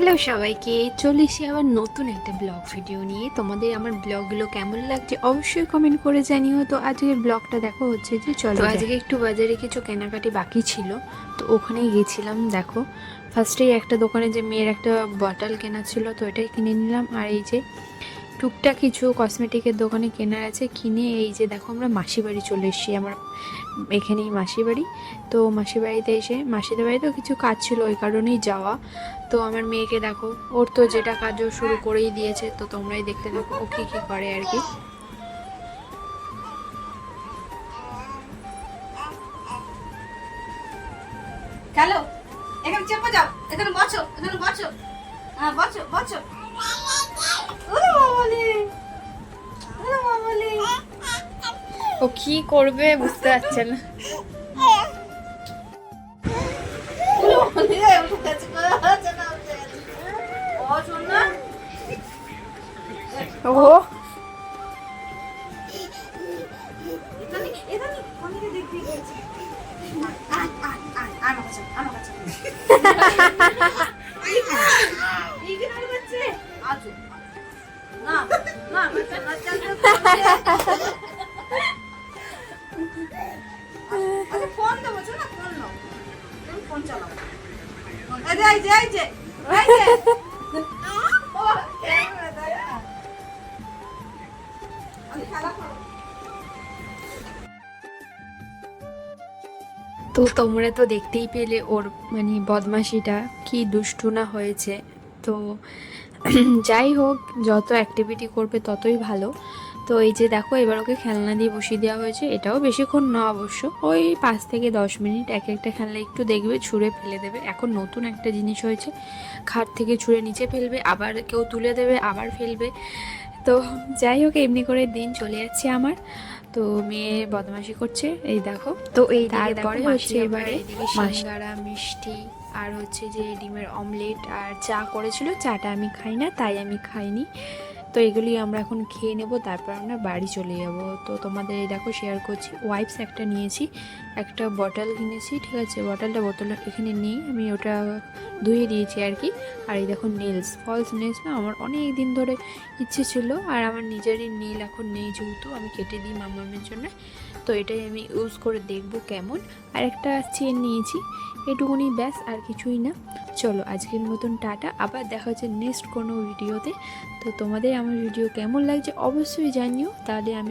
Hello সবাইকে, চলে এসে আবার নতুন একটা ব্লগ ভিডিও নিয়ে। তোমাদের আমার ব্লগগুলো কেমন লাগছে অবশ্যই কমেন্ট করে জানিও। তো আজকের ব্লগটা দেখো হচ্ছে যে চলো আজকে একটু বাজারে কিছু কেনাকাটি বাকি ছিল, তো ওখানেই গেছিলাম। দেখো ফার্স্টেই একটা দোকানে যে মেয়ের একটা বটল কেনা ছিল, তো এটাই কিনে নিলাম। আর এই যে টুকটাক কিছু কসমেটিকের দোকানে কেনার আছে, কিনে এই যে দেখো আমরা মাসি বাড়ি চলে এসেছি। আমার এখানেই মাসি বাড়ি। তো মাসি বাড়িতে এসে মাসিদের বাড়িতেও কিছু কাজ ছিল, ওই কারণেই যাওয়া। তো আমার মেয়েকে দেখো, ওর তো যেটা কাজও শুরু করেই দিয়েছে, তো তোমরাই দেখতে থাকো ও কী কী করে আর কি। চলো এখানে চেপে যাও, এখানে বসো, এখানে বসো, হ্যাঁ বসো বসো। ওরে বাবালে, ওরে বাবালে, ও কি করবে বুঝতে পারছে না। ওরে বাবালে, উঠে গেছে গো, উঠে গেছে। ও শোন না, ও এখানে এখানে অনেকে দেখতে গেছে। আয় আয় আয়, আমার কাছে আমার কাছে। এইখানে আর বাচ্চা আছো না না বাচ্চা না চলতে। আচ্ছা ফোন দেবো, না ফোন নাও, তুমি ফোন চালাও। এই যে এই যে এই যে এই যে ও ক্যামেরা দাঁড়া, আমি খেলা করব। তো তোমরা তো দেখতেই পেলে ওর মানে বদমাশিটা কি দুষ্টু না হয়েছে। তো যাই হোক, যত অ্যাক্টিভিটি করবে ততই ভালো। তো এই যে দেখো এবার ওকে খেলনা দিয়ে বসিয়ে দেওয়া হয়েছে। এটাও বেশিক্ষণ না অবশ্য, ওই 5 থেকে 10 মিনিট। এক একটা খেলনা একটু দেখবে ছুঁড়ে ফেলে দেবে। এখন নতুন একটা জিনিস হয়েছে, খাট থেকে ছুঁড়ে নিচে ফেলবে, আবার কেউ তুলে দেবে, আবার ফেলবে। তো যাই হোক, এমনি করে দিন চলে যাচ্ছে আমার। তো মেয়ে বদমাশি করছে, এই দেখো। তো এই তারপরে হচ্ছে এবারে সিঙ্গারা, মিষ্টি আর হচ্ছে যে ডিমের অমলেট আর চা করেছিল। চাটা আমি খাই না, তাই আমি খাইনি। তো এগুলি আমরা এখন খেয়ে নেব, তারপর আমরা বাড়ি চলে যাব। তো তোমাদের এই দেখো শেয়ার করছি, ওয়াইপস একটা নিয়েছি, একটা বটল কিনেছি, ঠিক আছে। বোতল এখানে নেই, আমি ওটা ধুয়ে দিয়েছি আর কি। আর এই দেখো নেলস, ফলস নেলস না, আমার অনেক দিন ধরে ইচ্ছে ছিল, আর আমার নিজেরই নীল এখন নেই, যেহেতু আমি কেটে দিই মামামের জন্য। তো এটাই আমি ইউজ করে দেখব কেমন। আর একটা চেন নিয়েছি, এটুকুনি ব্যাস, আর কিছুই না। চলো আজকের মতন টাটা, আবার দেখা হচ্ছে নেক্সট কোনো ভিডিওতে। তো তোমাদের আমার ভিডিও কেমন লাগছে অবশ্যই জানিও, তাহলে আমি